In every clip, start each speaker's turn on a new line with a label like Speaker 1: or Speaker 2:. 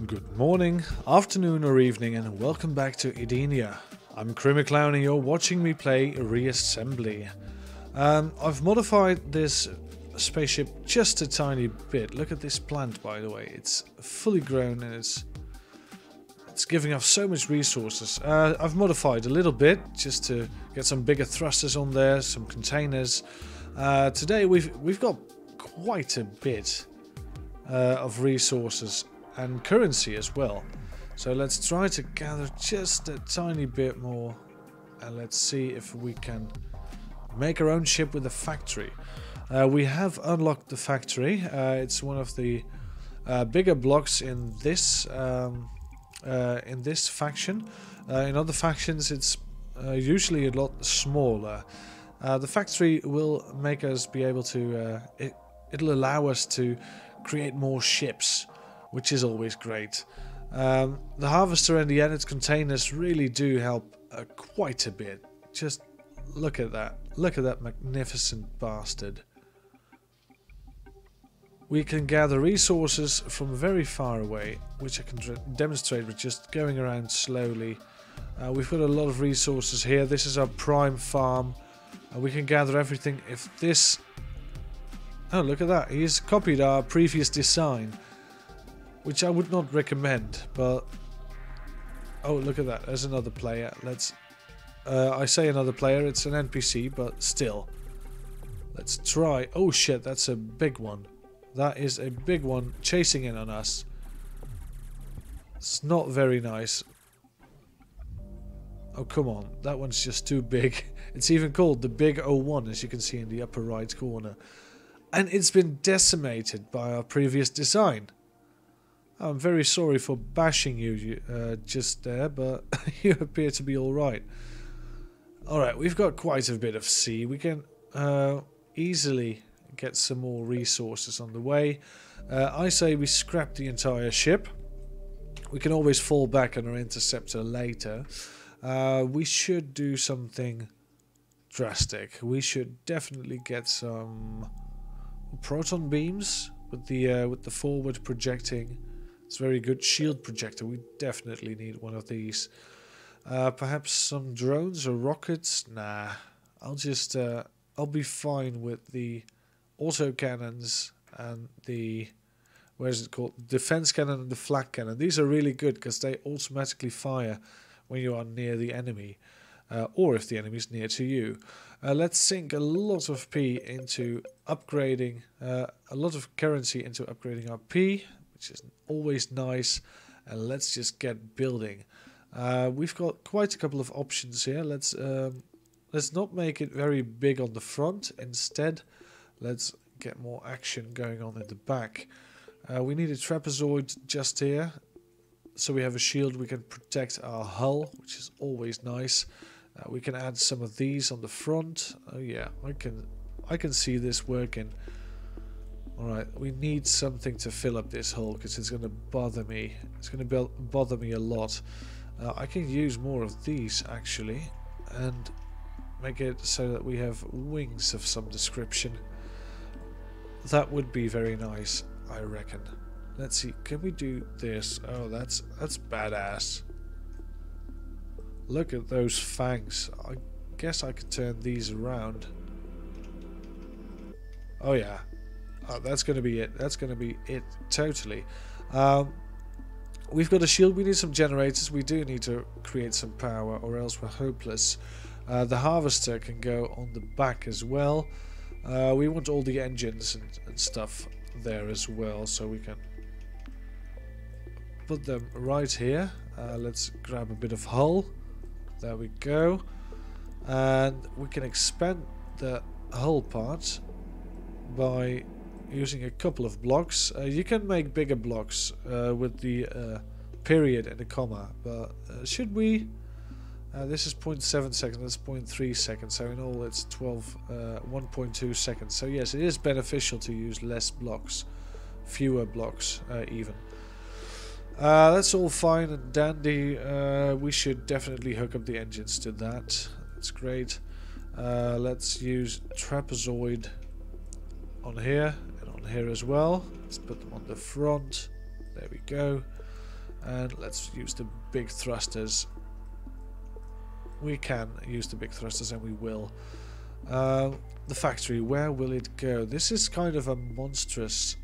Speaker 1: Good morning, afternoon or evening, and welcome back to Edenia. I'm Clown and you're watching me play Reassembly. I've modified this spaceship just a tiny bit. Look at this plant, by the way. It's fully grown and it's giving off so much resources. I've modified a little bit just to get some bigger thrusters on there, some containers. Today we've got quite a bit of resources and currency as well. So let's try to gather just a tiny bit more and let's see if we can make our own ship with a factory. We have unlocked the factory. It's one of the bigger blocks in this faction. In other factions it's usually a lot smaller. The factory will make us be able to it'll allow us to create more ships, which is always great. The harvester and the added containers really do help quite a bit. Just look at that. Look at that magnificent bastard. We can gather resources from very far away, which I can demonstrate with just going around slowly. We've got a lot of resources here. This is our prime farm. We can gather everything. If this... Oh, look at that. He's copied our previous design, which I would not recommend, but... Oh, look at that. There's another player. Let's... I say another player. It's an NPC, but still. Let's try... Oh, shit. That's a big one. That is a big one chasing in on us. It's not very nice. Oh, come on. That one's just too big. It's even called the Big 01, as you can see in the upper right corner. And it's been decimated by our previous design. I'm very sorry for bashing you just there, but you appear to be alright. Alright, we've got quite a bit of sea. We can easily get some more resources on the way. I say we scrap the entire ship. We can always fall back on our interceptor later. We should do something drastic. We should definitely get some proton beams with the forward projecting. It's very good. Shield projector. We definitely need one of these. Perhaps some drones or rockets. Nah, I'll be fine with the auto cannons and the defense cannon and the flak cannon. These are really good because they automatically fire when you are near the enemy, or if the enemy is near to you. Let's sink a lot of P into upgrading, a lot of currency into upgrading our P, which is always nice. And let's just get building. We've got quite a couple of options here. Let's not make it very big on the front. Instead, let's get more action going on in the back. We need a trapezoid just here, so we have a shield. We can protect our hull, which is always nice. We can add some of these on the front. Oh yeah, I can see this working. Alright, we need something to fill up this hull because it's going to bother me. It's going to bother me a lot. I can use more of these actually and make it so that we have wings of some description. That would be very nice, I reckon. Let's see, can we do this? Oh, that's badass. Look at those fangs. I guess I could turn these around. Oh yeah. Oh, that's going to be it. That's going to be it totally. We've got a shield. We need some generators. We do need to create some power or else we're hopeless. The harvester can go on the back as well. We want all the engines and stuff there as well, so we can put them right here. Let's grab a bit of hull. There we go. And we can expand the hull part by using a couple of blocks. You can make bigger blocks with the period and the comma, but should we? This is 0.7 seconds, that's 0.3 seconds, so in all it's 1.2 seconds. So yes, it is beneficial to use less blocks, fewer blocks even. That's all fine and dandy. We should definitely hook up the engines to that. That's great. Let's use trapezoid on here and on here as well. Let's put them on the front. There we go. And let's use the big thrusters. We can use the big thrusters, and we will. The factory, where will it go? This is kind of a monstrous...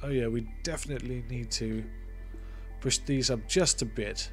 Speaker 1: Oh yeah, we definitely need to push these up just a bit.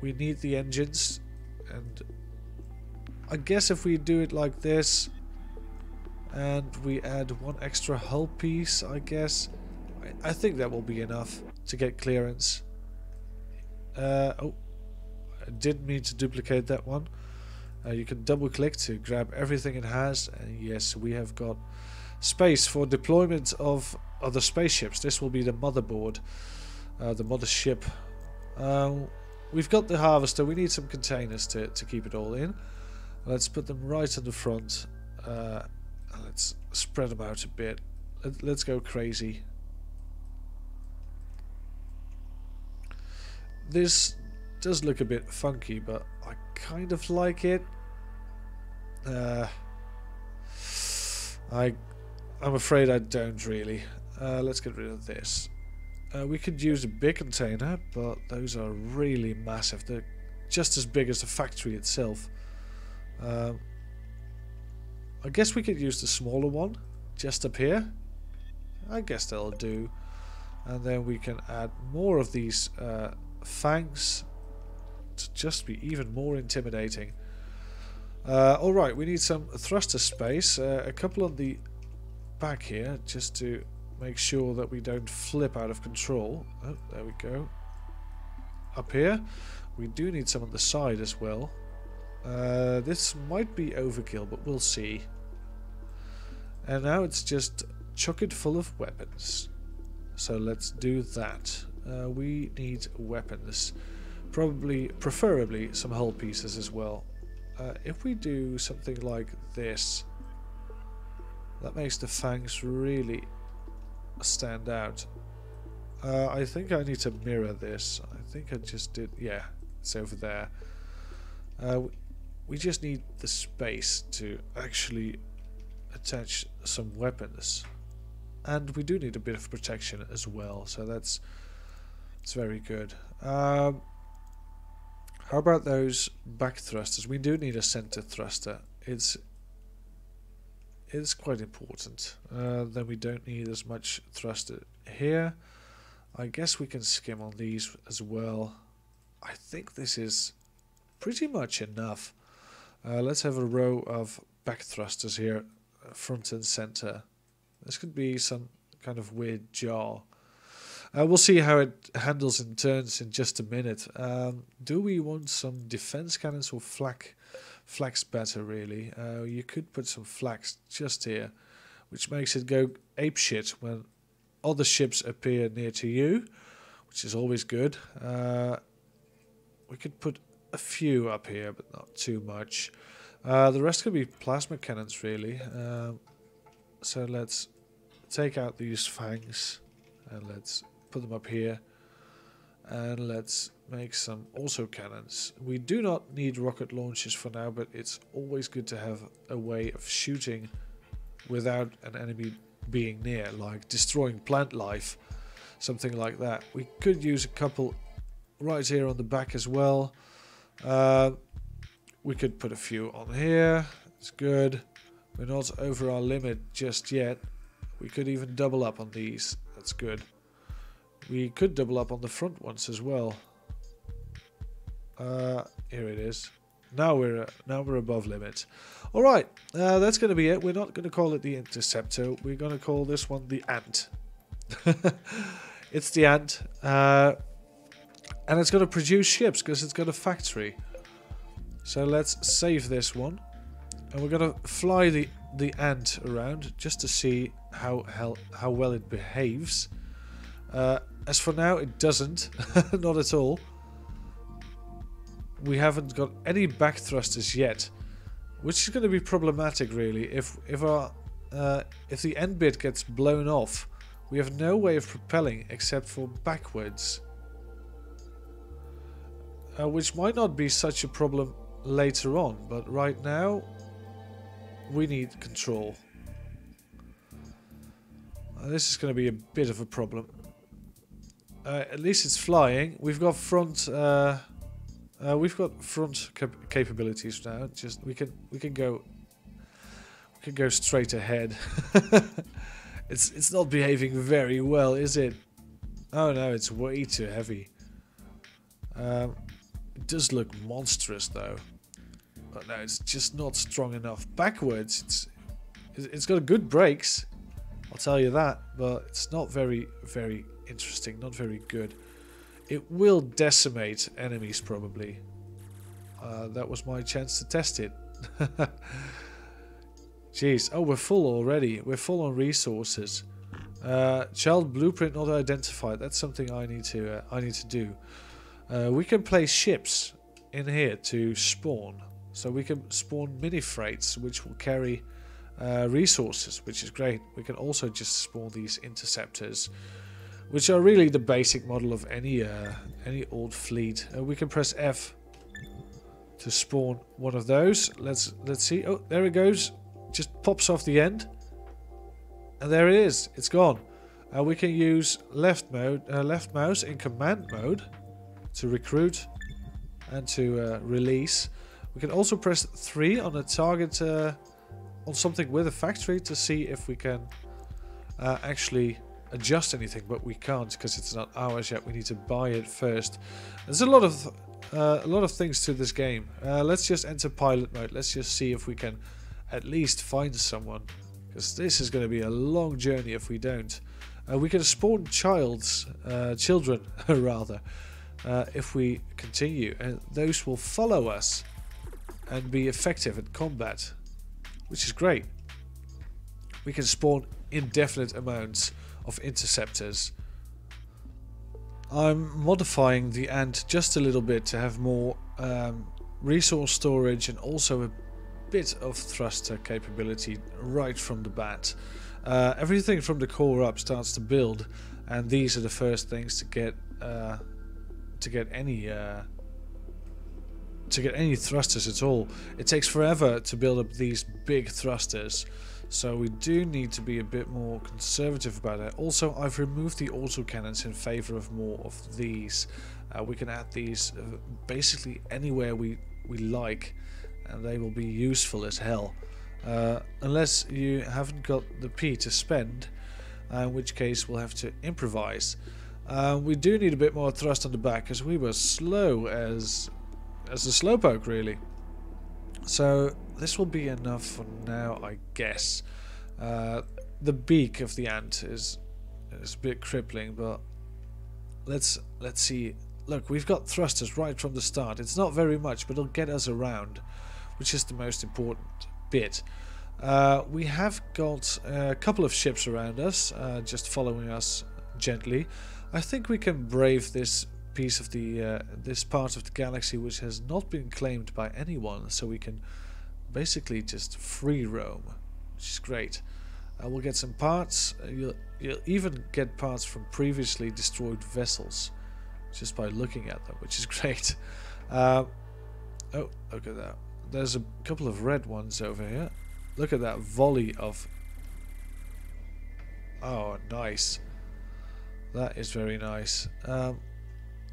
Speaker 1: We need the engines, and I guess if we do it like this and we add one extra hull piece, I guess, I think that will be enough to get clearance. Oh, I didn't mean to duplicate that one. You can double click to grab everything it has, and yes, we have got space for deployment of other spaceships. This will be the motherboard, the mothership. We've got the harvester. We need some containers to keep it all in. Let's put them right in the front. Let's spread them out a bit. Let's go crazy. This does look a bit funky, but I kind of like it. I'm afraid I don't really. Let's get rid of this. We could use a big container, but those are really massive. They're just as big as the factory itself. I guess we could use the smaller one just up here. I guess that'll do. And then we can add more of these fangs to just be even more intimidating. Alright, we need some thruster space. A couple on the back here, just to make sure that we don't flip out of control. Oh, there we go. Up here, we do need some on the side as well. This might be overkill, but we'll see. And now it's just chock it full of weapons. So let's do that. We need weapons. Preferably some hull pieces as well. If we do something like this, that makes the fangs really stand out. I think I need to mirror this. I think I just did. Yeah, it's over there. We just need the space to actually attach some weapons, and we do need a bit of protection as well. So it's very good. How about those back thrusters? We do need a center thruster. It's quite important. Then we don't need as much thruster here. I guess we can skim on these as well. I think this is pretty much enough. Let's have a row of back thrusters here, front and center. This could be some kind of weird jaw. We'll see how it handles and turns in just a minute. Do we want some defense cannons or flaks better, really? You could put some flaks just here, which makes it go apeshit when other ships appear near to you, which is always good. We could put a few up here, but not too much. The rest could be plasma cannons, really. So let's take out these fangs and let's put them up here, and let's make some also cannons. We do not need rocket launchers for now, but it's always good to have a way of shooting without an enemy being near, like destroying plant life, something like that. We could use a couple right here on the back as well. We could put a few on here. It's good. We're not over our limit just yet. We could even double up on these. That's good. We could double up on the front ones as well. Here it is. Now we're above limit. All right, that's going to be it. We're not going to call it the Interceptor. We're going to call this one the Ant. It's the Ant, and it's going to produce ships because it's got a factory. So let's save this one, and we're going to fly the Ant around just to see how well it behaves. As for now, it doesn't. Not at all. We haven't got any back thrusters yet, which is going to be problematic, really. If the end bit gets blown off, we have no way of propelling except for backwards, which might not be such a problem later on, but right now we need control. This is going to be a bit of a problem. At least it's flying. We've got front. We've got front capabilities now. Just we can go. We can go straight ahead. It's not behaving very well, is it? Oh no, it's way too heavy. It does look monstrous though. But no, it's just not strong enough. Backwards, it's got good brakes. I'll tell you that, but it's not very interesting, not very good. It will decimate enemies probably. That was my chance to test it. Jeez, oh, we're full already. We're full on resources. Child blueprint not identified. That's something I need to do. We can place ships in here to spawn. So we can spawn mini freights which will carry resources, which is great. We can also just spawn these interceptors, which are really the basic model of any old fleet. We can press F to spawn one of those. Let's see. Oh, there it goes. Just pops off the end, and there it is. It's gone. We can use left mouse in command mode to recruit and to release. We can also press 3 on a target on something with a factory to see if we can actually adjust anything, but we can't because it's not ours yet. We need to buy it first. There's a lot of things to this game. Let's just enter pilot mode. Let's just see if we can at least find someone, because this is going to be a long journey if we don't. We can spawn children rather, if we continue, and those will follow us and be effective at combat, which is great. We can spawn indefinite amounts of interceptors. I'm modifying the ant just a little bit to have more resource storage and also a bit of thruster capability right from the bat. Everything from the core up starts to build, and these are the first things to get any thrusters at all. It takes forever to build up these big thrusters, so we do need to be a bit more conservative about it. Also, I've removed the autocannons in favor of more of these. We can add these basically anywhere we like, and they will be useful as hell. Unless you haven't got the P to spend, in which case we'll have to improvise. We do need a bit more thrust on the back, because we were slow as a slowpoke really. So this will be enough for now, I guess. The beak of the ant is a bit crippling, but let's see. Look, we've got thrusters right from the start. It's not very much, but it'll get us around, which is the most important bit. We have got a couple of ships around us, just following us gently. I think we can brave this piece of the this part of the galaxy which has not been claimed by anyone, so we can basically just free roam, which is great. We'll get some parts. You'll even get parts from previously destroyed vessels just by looking at them, which is great. Oh, look at that. There's a couple of red ones over here. Look at that volley of... Oh, nice. That is very nice.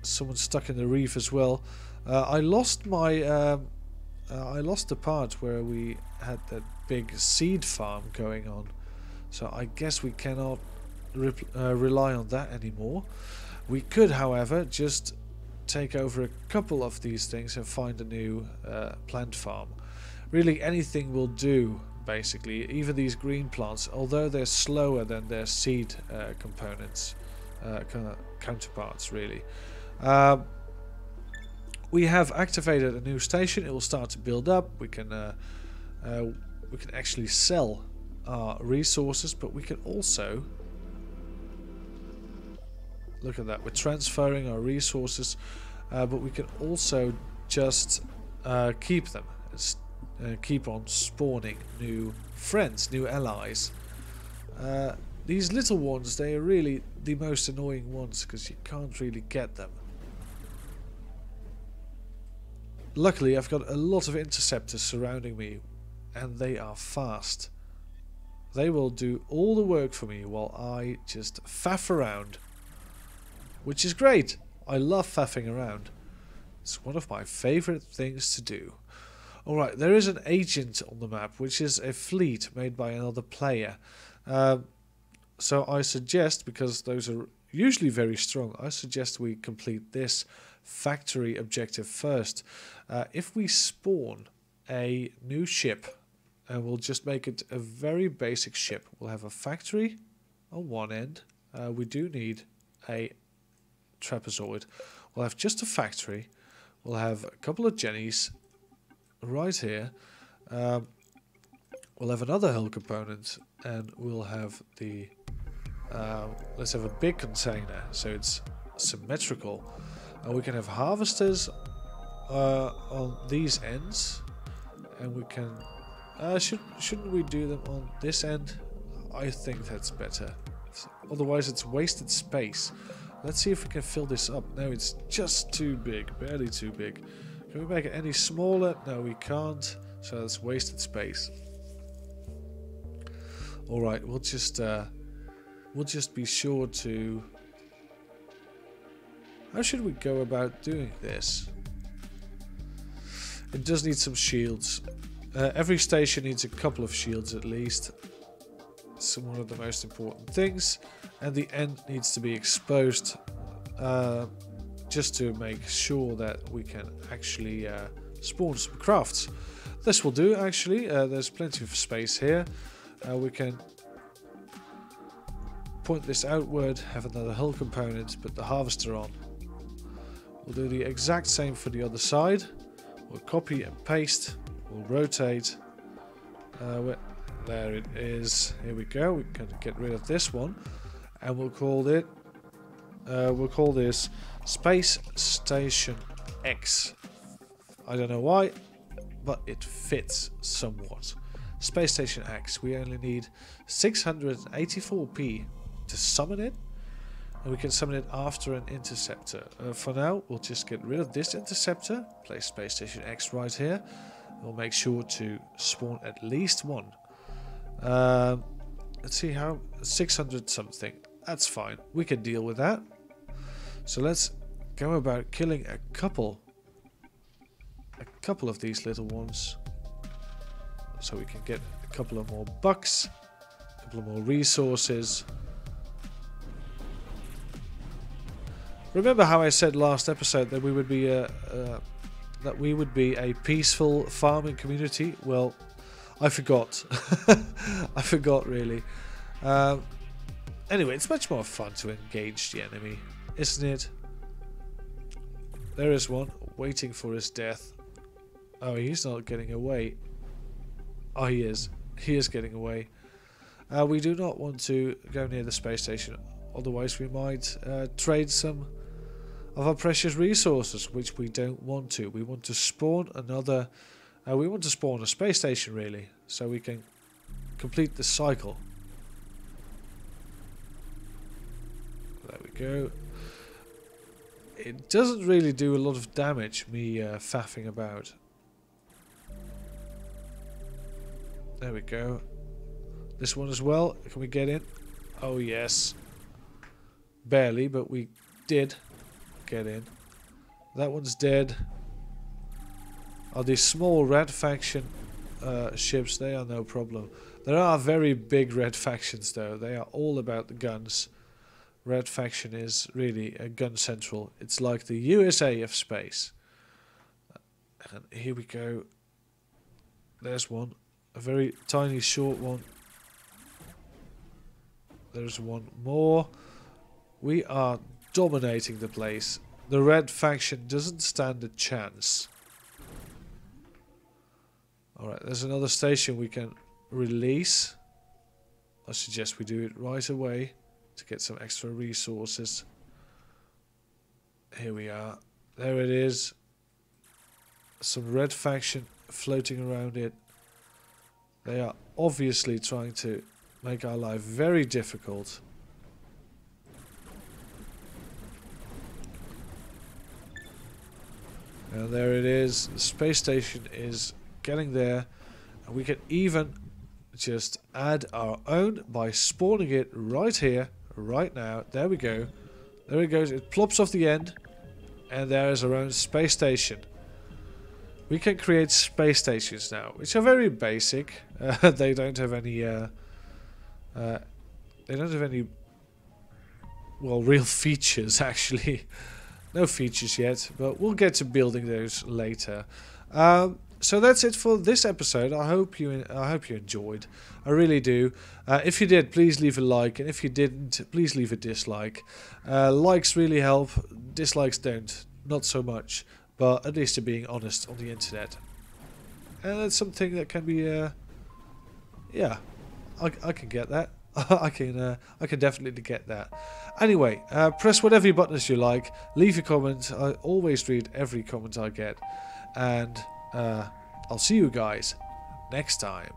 Speaker 1: Someone stuck in the reef as well. I lost my... I lost the part where we had that big seed farm going on. So I guess we cannot rely on that anymore. We could, however, just take over a couple of these things and find a new plant farm. Really, anything will do, basically. Even these green plants, although they're slower than their seed components, counterparts, really. We have activated a new station. It will start to build up. We can actually sell our resources, but we can also... Look at that, we're transferring our resources, but we can also just keep them, keep on spawning new friends, new allies. These little ones, they are really the most annoying ones because you can't really get them. Luckily, I've got a lot of interceptors surrounding me, and they are fast. They will do all the work for me while I just faff around. which is great. I love faffing around. It's one of my favorite things to do. Alright, there is an agent on the map, which is a fleet made by another player. So I suggest, because those are usually very strong, I suggest we complete this factory objective first. If we spawn a new ship, and we'll just make it a very basic ship. We'll have a factory on one end. We do need a trapezoid. We'll have just a factory. We'll have a couple of jennies right here. We'll have another hull component, and we'll have the let's have a big container so it's symmetrical. We can have harvesters on these ends, and we can shouldn't we do them on this end? I think that's better. Otherwise it's wasted space. Let's see if we can fill this up. No, it's just too big, barely too big. Can we make it any smaller? No, we can't. So that's wasted space. Alright, we'll just be sure to... How should we go about doing this? It does need some shields. Every station needs a couple of shields at least. It's one of the most important things. And the end needs to be exposed just to make sure that we can actually spawn some crafts. This will do actually. There's plenty of space here. We can point this outward, have another hull component, put the harvester on. We'll do the exact same for the other side. We'll copy and paste. We'll rotate. There it is. Here we go. We can get rid of this one, and we'll call it. We'll call this Space Station X. I don't know why, but it fits somewhat. Space Station X. We only need 684p to summon it, and we can summon it after an interceptor. For now, we'll just get rid of this interceptor. Place Space Station X right here. We'll make sure to spawn at least one. Let's see how 600 something. That's fine. We can deal with that. So let's go about killing a couple of these little ones, so we can get a couple of more bucks, a couple of more resources. Remember how I said last episode that we would be a peaceful farming community? Well, I forgot. I forgot really. Anyway, it's much more fun to engage the enemy, isn't it? There is one waiting for his death. Oh, he's not getting away. Oh, he is. He is getting away. We do not want to go near the space station. Otherwise, we might trade some of our precious resources, which we don't want to. We want to spawn another... we want to spawn a space station, really, so we can complete the cycle. There we go. It doesn't really do a lot of damage, me faffing about. There we go. This one as well. Can we get in? Oh, yes. Barely, but we did get in. That one's dead. Oh, these small red faction ships, they are no problem. There are very big red factions, though. They are all about the guns. Red faction is really a gun central. It's like the USA of space. And here we go. There's one. A very tiny short one. There's one more. We are dominating the place. The red faction doesn't stand a chance. Alright, there's another station we can release. I suggest we do it right away to get some extra resources. Here we are. There it is. Some red faction floating around it. They are obviously trying to make our life very difficult. And there it is. The space station is getting there. And we can even just add our own by spawning it right here, right now. There we go. There it goes. It plops off the end. And there is our own space station. We can create space stations now, which are very basic. They don't have any... well, real features, actually. No features yet, but we'll get to building those later. So that's it for this episode. I hope you enjoyed. I really do. If you did, please leave a like, and if you didn't, please leave a dislike. Likes really help. Dislikes don't, not so much. But at least you're being honest on the internet, and that's something that can be. Yeah, I can get that. I can definitely get that. Anyway, press whatever buttons you like. Leave your comments. I always read every comment I get, and I'll see you guys next time.